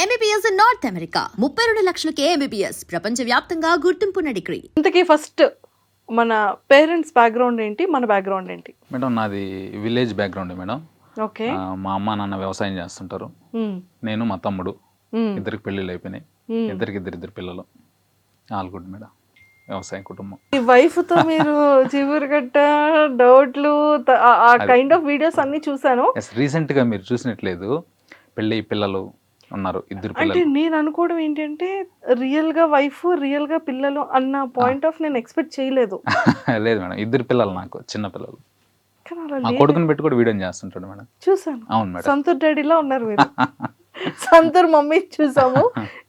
MBBS in North America. 32 లక్షలకే MBBS. ప్రపంచవ్యాప్తంగా గుర్తింపున్న degree. ఇంతకీ first మన పేరెంట్స్ బ్యాక్గ్రౌండ్ ఏంటి, మన బ్యాక్గ్రౌండ్ ఏంటి? మేడం నాది విలేజ్ బ్యాక్గ్రౌండ్ మేడం. ఓకే. మా అమ్మ నాన్న వ్యవసాయం చేస్తుంటారు. నేను మా తమ్ముడు ఇద్దరికి పెళ్ళిళ్ళు అయిపోయినాయి. ఇద్దరు పిల్లలు. All good madam. వ్యవసాయ కుటుంబం. ఈ వైఫ్ తో మీరు చివురుగట్ట డౌట్లు ఆ కైండ్ ఆఫ్ వీడియోస్ అన్ని చూసాను. రీసెంట్ గా మీరు చూసినట్లేదు, పెళ్ళి పిల్లలు ఉన్నారు, ఇద్దరు అంటే పిల్లలు. నేను అనుకోవడం ఏంటంటే రియల్ గా వైఫ్ రియల్ గా పిల్లలు అన్న పాయింట్ ఆఫ్ నేను ఎక్స్పెక్ట్ చేయలేదు. లేదు మేడం, ఇద్దరు పిల్లలు, నాకు చిన్న పిల్లలు. కానీ అలా మా కొడుకుని పెట్టి కూడా వీడియో చేస్తుంటాడు మేడం. చూసాను. అవును మేడం. సంతూర్ డాడీలా ఉన్నారు మీరు. సంతూర్ మమ్మీ చూసాము,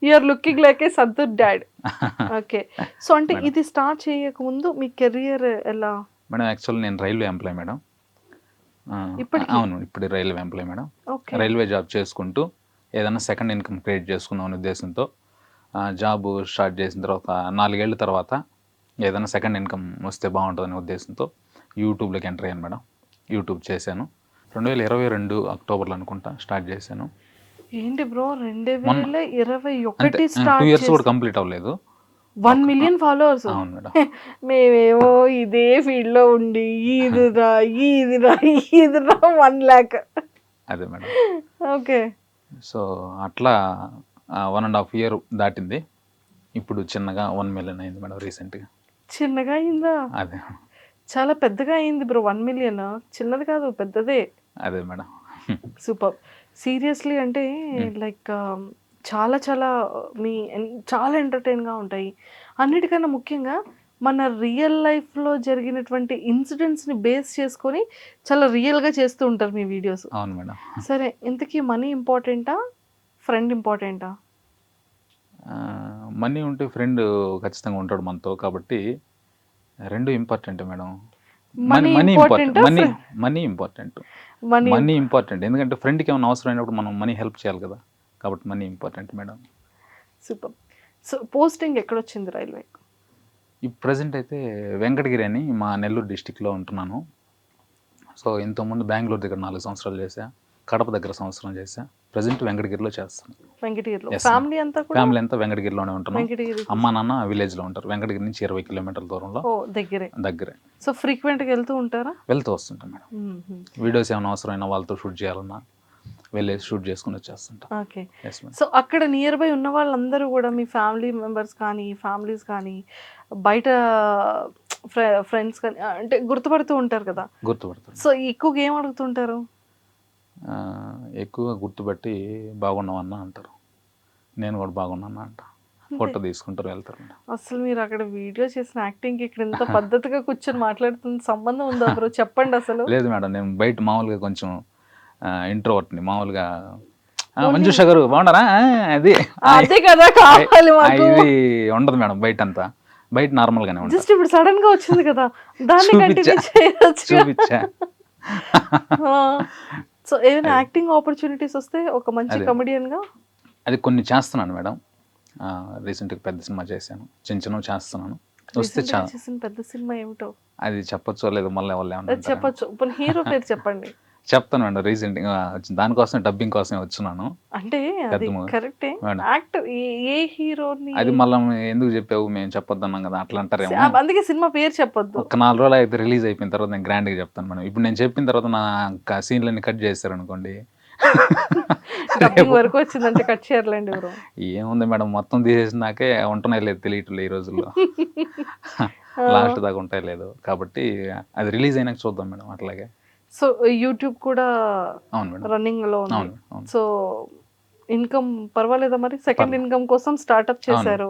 you're looking like a Santoor dad. Okay. So అంటే ఇది స్టార్ట్ చేయక ముందు మీ కెరియర్ ఎలా? మేడం యాక్చువల్ నేను రైల్వే ఎంప్లాయ్ మేడం. అవును, ఇప్పుడు railway employee madam. Railway job చేసుకుంటూ ఏదైనా సెకండ్ ఇన్కమ్ క్రియేట్ చేసుకుందాం అనే ఉద్దేశంతో జాబ్ స్టార్ట్ చేసిన తర్వాత 4 ఏళ్ళ తర్వాత ఏదైనా సెకండ్ ఇన్కమ్ వస్తే బాగుంటుందనే ఉద్దేశంతో యూట్యూబ్లోకి ఎంటర్ అయ్యాను మేడం. యూట్యూబ్ చేశాను 2022 అక్టోబర్లో అనుకుంటా స్టార్ట్ చేశాను. ఏంటి బ్రో 2021 స్టార్ట్ 2 ఇయర్స్ కూడా కంప్లీట్ అవ్వలేదు. 1 మిలియన్ ఫాలోవర్స్. అవును మేడం. మేమేమో ఇదే ఫీల్డ్ లో ఉండి ఈదిరా 1 lakh. అదే మేడం. ఓకే. సో అట్లా 1.5 year దాటింది. ఇప్పుడు చిన్నగా 1 million అయింది మేడం రీసెంట్గా. చిన్నగా అయిందా? అదే చాలా పెద్దగా అయింది బ్రో. 1 million చిన్నది కాదు, పెద్దదే. అదే మేడం. సూపర్. సీరియస్లీ అంటే లైక్ చాలా చాలా చాలా ఎంటర్టైన్గా ఉంటాయి. అన్నిటికన్నా ముఖ్యంగా మన రియల్ లైఫ్లో జరిగినటువంటి ఇన్సిడెంట్స్ని బేస్ చేసుకొని చాలా రియల్గా చేస్తూ ఉంటారు మీ వీడియోస్. అవును మేడం. సరే, ఇంతకీ మనీ ఇంపార్టెంటా, ఫ్రెండ్ ఇంపార్టెంటా? మనీ ఉంటే ఫ్రెండ్ ఖచ్చితంగా ఉంటాడు మనతో, కాబట్టి రెండు important madam. Money important. Money important ఎందుకంటే ఫ్రెండ్కి ఏమైనా అవసరం అయినప్పుడు మనం మనీ హెల్ప్ చేయాలి కదా, కాబట్టి money important madam. Super. So posting ఎక్కడొచ్చింది రైల్వే? ఈ ప్రజెంట్ అయితే వెంకటగిరి అని మా నెల్లూరు డిస్టిక్లో ఉంటున్నాను. సో ఇంతకుముందు బెంగళూరు దగ్గర 4 సంవత్సరాలు చేశా, కడప దగ్గర సంవత్సరం చేశా. ప్రజెంట్ వెంకటగిరిలో చేస్తాను. వెంకటగిరిలో ఫ్యామిలీ అంతా వెంకటగిరిలోనే ఉంటున్నాం. అమ్మ నాన్న విలేజ్లో ఉంటారు. వెంకటగిరి నుంచి 20 కిలోమీటర్ల దూరంలో. దగ్గరే. సో ఫ్రీక్వెంట్గా వెళ్తూ ఉంటారా? వెళ్తూ వస్తుంటాం మేడం. వీడియోస్ ఏమైనా అవసరమైనా వాళ్ళతో షూట్ చేయాలన్నా వెళ్ళేసి షూట్ చేసుకుని వచ్చేస్తుంటాం. ఓకే. సో అక్కడ నియర్ బై ఉన్న వాళ్ళందరూ కూడా మీ ఫ్యామిలీ మెంబర్స్ కానీ, ఫ్యామిలీస్ కానీ, బయట ఫ్రెండ్స్ కానీ అంటే గుర్తుపడుతూ ఉంటారు కదా? గుర్తుపడతారు. సో ఎక్కువగా ఏం అడుగుతుంటారు? ఎక్కువగా గుర్తుపట్టి బాగున్నావన్నా అంటారు. నేను కూడా బాగున్నాను అంట. ఫోటో తీసుకుంటారు, వెళ్తారు. అసలు మీరు అక్కడ వీడియో చేసిన యాక్టింగ్కి ఇక్కడ ఇంత పద్ధతిగా కూర్చొని మాట్లాడుతున్న సంబంధం ఉందా బ్రో? చెప్పండి అసలు. లేదు మేడం, నేను బయట మామూలుగా కొంచెం ఇంట్రోవర్ట్ని. మామూలుగా మంజుష గారు బాగున్నారా, అది కదా కావాలి మాకు. ఇది ఉండదు మేడం బయట అంతా. బయట నార్మల్ గానే ఉంటుంది. జస్ట్ ఇప్పుడు సడన్ గా వచ్చింది కదా, దాన్ని కంటిన్యూ చేయొచ్చు. చూపించా. సో ఏమైనా యాక్టింగ్ ఆపర్చునిటీస్ వస్తే ఒక మంచి కమెడియన్ గా? అది కొన్ని చేస్తున్నాను మేడం. రీసెంట్గా పెద్ద సినిమా చేశాను, చిన్న చేస్తున్నాను. వస్తే పెద్ద సినిమా ఏమిటో అది చెప్పొచ్చో లేదు, మళ్ళీ వాళ్ళు చెప్పొచ్చు. ఇప్పుడు హీరో పేరు చెప్పండి. చెప్తాను మేడం. రీసెంట్గా దానికోసం డబ్బింగ్ కోసమే వచ్చున్నాను. అంటే అది కరెక్టే. యాక్టర్ ఏ హీరోని అది మళ్ళీ ఎందుకు చెప్పావు, మేము చెప్పొద్దన్నాం కదా అట్లా అంటారేమో, అందుకే సినిమా పేరు చెప్పొద్దు. ఒక 4 రోజులు అయితే రిలీజ్ అయిపోయిన తర్వాత నేను గ్రాండ్గా చెప్తాను మేడం. ఇప్పుడు నేను చెప్పిన తర్వాత నా సీన్లన్నీ కట్ చేస్తారు అనుకోండి, వరకు వచ్చిందంటే కట్ చేయర్లేండి బ్రో. ఏముంది మేడం, మొత్తం తీసేసినాకే ఉంటున్నాయి లేదు తెలియట్లేదు ఈ రోజుల్లో. లాస్ట్ దాకా ఉంటాయి లేదు, కాబట్టి అది రిలీజ్ అయినాక చూద్దాం మేడం. అట్లాగే సో యూట్యూబ్ కూడా రన్నింగ్ లో ఉంది. సో ఇన్కమ్ పర్వాలేదా మరి? సెకండ్ ఇన్కమ్ కోసం స్టార్ట్అప్ చేశారు.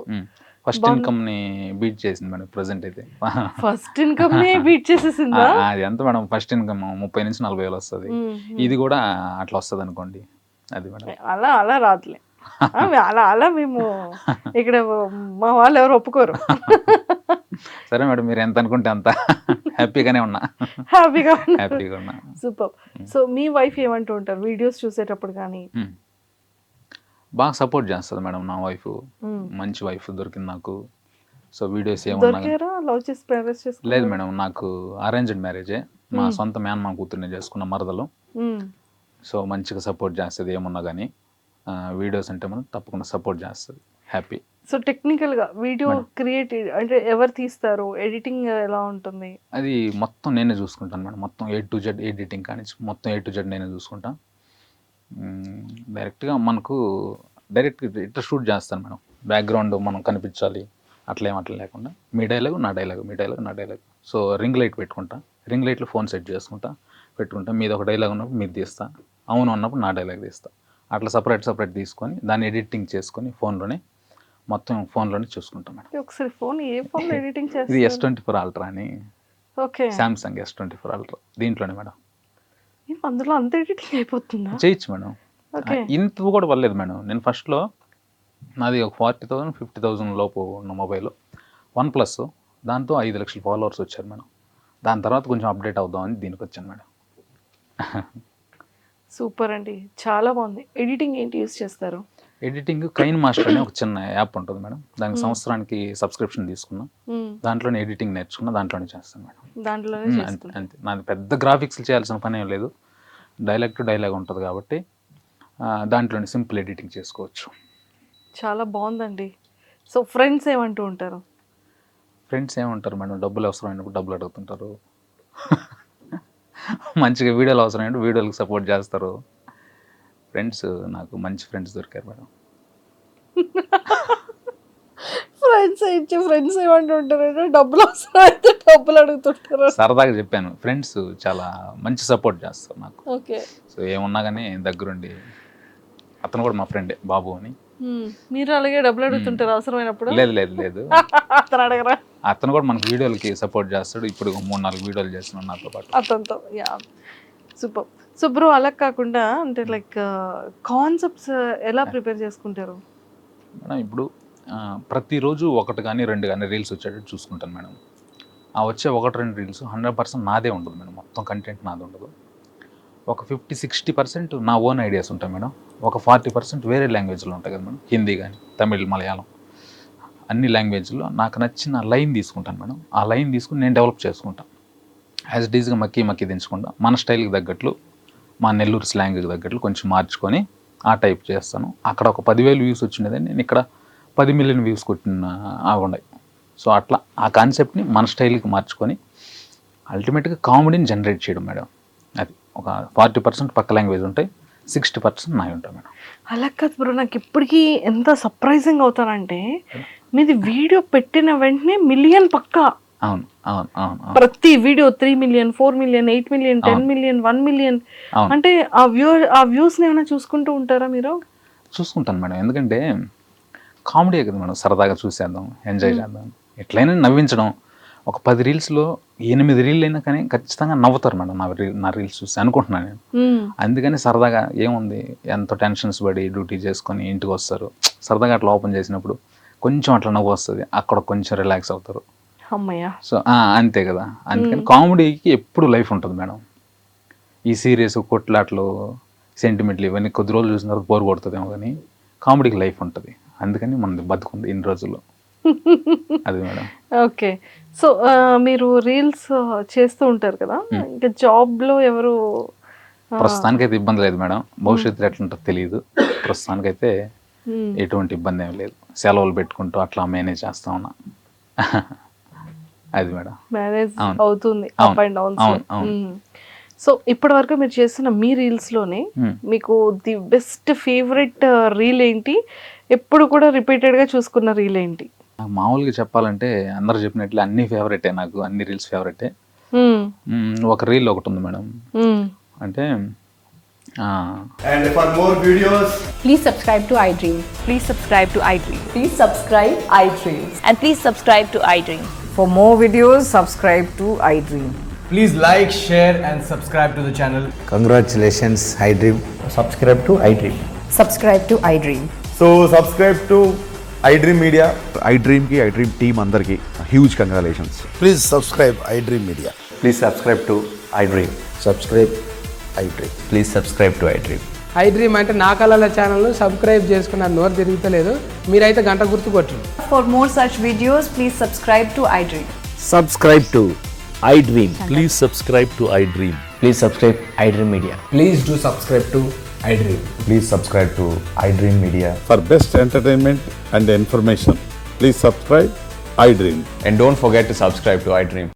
ఫస్ట్ ఇన్కమ్ ని బీట్ చేసింది మేడం. ప్రెసెంట్ అయితే ఫస్ట్ ఇన్కమ్ ని బీట్ చేసేసిందా? అది ఎంత మేడం, ఫస్ట్ ఇన్కమ్ 30 నుంచి 40 వేలు వస్తుంది. ఇది కూడా అట్లా వస్తుంది అనుకోండి. అది మేడం అలా రాదులే. అలా మేము ఇక్కడ మా వాళ్ళు ఎవరు ఒప్పుకోరు. సరే మేడం, మీరు ఎంత అనుకుంటే అంత హ్యాపీగా ఉన్నా. సూపర్. సో మీ వైఫ్ ఏమంటూ ఉంటారు వీడియోస్ చూసేటప్పుడు కానీ? బాగా సపోర్ట్ చేస్తుంది మేడం నా వైఫ్. మంచి వైఫ్ దొరికింది నాకు. సో వీడియోస్ ఏమన్నా లేదు మేడం, నాకు అరేంజ్డ్ మ్యారేజే. మా సొంత మేనమామ కూతుర్ని చేసుకున్న మరదలు. సో మంచిగా సపోర్ట్ చేస్తుంది ఏమున్నా కానీ. వీడియోస్ అంటే మనం తప్పకుండా సపోర్ట్ చేస్తుంది. హ్యాపీ. సో టెక్నికల్గా వీడియో క్రియేట్ అంటే ఎవరు తీస్తారు, ఎడిటింగ్ ఎలా ఉంటుంది? అది మొత్తం నేనే చూసుకుంటాను మేడం. మొత్తం A to Z ఎడిటింగ్ కానీ మొత్తం A to Z నేనే చూసుకుంటాను. డైరెక్ట్గా మనకు ఇట్లా షూట్ చేస్తాను మేడం. బ్యాక్గ్రౌండ్ మనం కనిపించాలి అట్లా లేకుండా మీ డైలాగ్ నా డైలాగ్, మీ డైలాగ్ నా డైలాగ్. సో రింగ్ లైట్ పెట్టుకుంటా, రింగ్ లైట్లో ఫోన్ సెట్ చేసుకుంటా పెట్టుకుంటా. మీది ఒక డైలాగ్ ఉన్నప్పుడు మీరు తీస్తా, అవును అన్నప్పుడు నా డైలాగ్ తీస్తా. అట్లా సపరేట్ తీసుకొని దాన్ని ఎడిటింగ్ చేసుకొని మొత్తం ఫోన్లోనే చూసుకుంటాం మేడం. ఒకసారి ఫోన్ ఏ ఫోన్లో ఎడిటింగ్ ఇది చేస్తారు? S24 Ultra అని. ఓకే. సామ్సంగ్ S24 Ultra దీంట్లోనే మేడం. అందులో అంత ఎడిటింగ్ అయిపోతుందా? చేయొచ్చు మేడం. ఓకే. ఇంత కూడా పర్లేదు మేడం. నేను ఫస్ట్లో నాది ఒక 40,000 50,000 లోపు ఉన్న మొబైల్ OnePlus. దాంతో 5 లక్షల ఫాలోవర్స్ వచ్చారు మేడం. దాని తర్వాత కొంచెం అప్డేట్ అవుదామని దీనికి వచ్చాను మేడం. సూపర్ అండి, చాలా బాగుంది. ఎడిటింగ్ ఏంటి యూస్ చేస్తారు? ఎడిటింగ్ కైన్ మాస్టర్ అనే ఒక చిన్న యాప్ ఉంటుంది మేడం. దానికి సంవత్సరానికి సబ్స్క్రిప్షన్ తీసుకున్నా. దాంట్లోనే ఎడిటింగ్ నేర్చుకున్నా, దాంట్లోనే చేస్తాను మేడం. దాంట్లోనే అంతే. నాది పెద్ద గ్రాఫిక్స్ చేయాల్సిన పని ఏం లేదు. డైలాగ్ టు డైలాగ్ ఉంటుంది కాబట్టి దాంట్లోనే సింపుల్ ఎడిటింగ్ చేసుకోవచ్చు. చాలా బాగుందండి. సో ఫ్రెండ్స్ ఏమంటూ ఉంటారు? ఫ్రెండ్స్ ఏమంటారు మేడం, డబ్బులు అవసరమైనప్పుడు డబ్బులు అడుగుతుంటారు. మంచిగా వీడియోలు అవసరమైనప్పుడు వీడియోలకు సపోర్ట్ చేస్తారు. ఫ్రెండ్స్ నాకు మంచి ఫ్రెండ్స్ దొరికారు మేడం. ఫ్రెండ్స్ ఏమంటూ ఉంటారు? డబ్బులు అవసరం అయితే డబ్బులు అడుగుతుంటారు. సరదాగా చెప్పాను, ఫ్రెండ్స్ చాలా మంచి సపోర్ట్ చేస్తారు నాకు. ఓకే. సో ఏమున్నా కానీ దగ్గరుండి. అతను కూడా మా ఫ్రెండే, బాబు అని. మీరు అలాగే డబ్బులు అడుగుతుంటారు అవసరమైనప్పుడు? లేదు. అతను అడగరా? అతను కూడా మనకి వీడియోలకి సపోర్ట్ చేస్తాడు. ఇప్పుడు 3-4 వీడియోలు చేస్తున్నాడు నాతో పాటు. అతనితో. Yeah, super. సో బ్రో, అలా కాకుండా అంటే లైక్ కాన్సెప్ట్స్ ఎలా ప్రిపేర్ చేసుకుంటారు మేడం? ఇప్పుడు ప్రతిరోజు 1 కానీ 2 కానీ రీల్స్ వచ్చేటట్టు చూసుకుంటాను మేడం. ఆ వచ్చే 1-2 రీల్స్ 100% నాదే ఉండదు మేడం. మొత్తం కంటెంట్ నాది ఉండదు. ఒక 50-60% నా ఓన్ ఐడియాస్ ఉంటాయి మేడం. ఒక 40% వేరే లాంగ్వేజ్లో ఉంటాయి కదా మేడం. హిందీ కానీ, తమిళ్, మలయాళం అన్ని లాంగ్వేజ్లో నాకు నచ్చిన లైన్ తీసుకుంటాను మేడం. ఆ లైన్ తీసుకుని నేను డెవలప్ చేసుకుంటాను. యాజ్ ఇట్ ఈజ్గా మక్కి దించకుండా మన స్టైల్కి తగ్గట్లు, మా నెల్లూరు స్లాంగ్కి తగ్గట్లు కొంచెం మార్చుకొని ఆ టైప్ చేస్తాను. అక్కడ ఒక 10,000 వ్యూస్ వచ్చినదని నేను ఇక్కడ 10 మిలియన్ వ్యూస్ కొట్టిన ఉన్నాయి. సో అట్లా ఆ కాన్సెప్ట్ని మన స్టైల్కి మార్చుకొని అల్టిమేట్గా కామెడీని జనరేట్ చేయడం మేడం. అది ఒక 40% పక్క లాంగ్వేజ్ ఉంటాయి, 60% నాయి ఉంటాయి మేడం. అలా కాదు బ్రో, నాకు ఇప్పటికీ ఎంత సర్ప్రైజింగ్ అవుతానంటే మీది వీడియో పెట్టిన వెంటనే మిలియన్ పక్కా. అవును. ప్రతి video 3 million, 4 million, 8 million, 10 million, 1 million. అంటే ఆ వ్యూస్ ఏమైనా చూసుకుంటూ ఉంటారా మీరు? చూసుకుంటాను మేడం. ఎందుకంటే కామెడీ కదా మేడం, సరదాగా చూసేద్దాం, ఎంజాయ్ చేద్దాం, ఎట్లయినా నవ్వించడం. ఒక 10 రీల్స్లో 8 రీల్ అయినా కానీ ఖచ్చితంగా నవ్వుతారు మేడం నా రీల్స్ చూసి అనుకుంటున్నాను నేను. అందుకని సరదాగా ఏముంది, ఎంతో టెన్షన్స్ పడి డ్యూటీ చేసుకొని ఇంటికి వస్తారు, సరదాగా అట్లా ఓపెన్ చేసినప్పుడు కొంచెం అట్లా నవ్వు వస్తుంది, అక్కడ కొంచెం రిలాక్స్ అవుతారు. అమ్మయ్య. సో అంతే కదా. అందుకని కామెడీకి ఎప్పుడు లైఫ్ ఉంటుంది మేడం. ఈ సీరియస్ కొట్లాట్లు, సెంటిమెంట్లు ఇవన్నీ కొద్ది రోజులు చూసిన తర్వాత బోర్ కొడుతుందేమో, కానీ కామెడీకి లైఫ్ ఉంటుంది. అందుకని మనది బతుకుంది ఇన్ని రోజుల్లో. అది మేడం. ఓకే. సో మీరు రీల్స్ చేస్తూ ఉంటారు కదా, ఇంకా జాబ్లో ఎవరు? ప్రస్తుతానికైతే ఇబ్బంది లేదు మేడం. భవిష్యత్తులో ఎట్లుంటుందో తెలియదు. ప్రస్తుతానికైతే ఎటువంటి ఇబ్బంది ఏమి లేదు. సెలవులు పెట్టుకుంటూ అట్లా మేనేజ్ చేస్తా ఉన్నా. అది మేడం. మేనేజ్ అవుతుంది అప్ అండ్ డౌన్స్. సో ఇప్పటి వరకు మీరు చేస్తున్న మీ రీల్స్లోనే మీకు ది బెస్ట్ ఫేవరెట్ రీల్ ఏంటి? ఎప్పుడు కూడా రిపీటెడ్గా చూసుకున్న రీల్ ఏంటి? మామూలుగా చెప్పాలంటే అందరు చెప్పినట్లు అన్ని ఫేవరెటే, నాకు అన్ని రీల్స్ ఫేవరెటే. ఒక రీల్ ఒకటి ఉంది మేడం, అంటే and for more videos please subscribe to iDream. Please subscribe to iDream. Please subscribe iDream. And please subscribe to iDream. For more videos, subscribe to iDream. please like, share and subscribe to the channel. Congratulations, iDream. Subscribe to iDream. Subscribe to iDream. So subscribe to iDream Media. iDream ki iDream team andarki huge congratulations. Please subscribe iDream Media. Please subscribe to iDream. Subscribe iDream. Please subscribe to iDream. iDream అంటే నా కళల ఛానల్ను subscribe చేసుకున్న నోరు తిరుగుతలేదు, మీరైతే గంట గుర్తు కొట్టండి. For more such videos, please subscribe to iDream. Subscribe to iDream. Please subscribe to iDream. Please subscribe iDream Media. Please do subscribe to iDream. Please subscribe to iDream Media. For best entertainment and information, please subscribe iDream. And don't forget to subscribe to iDream.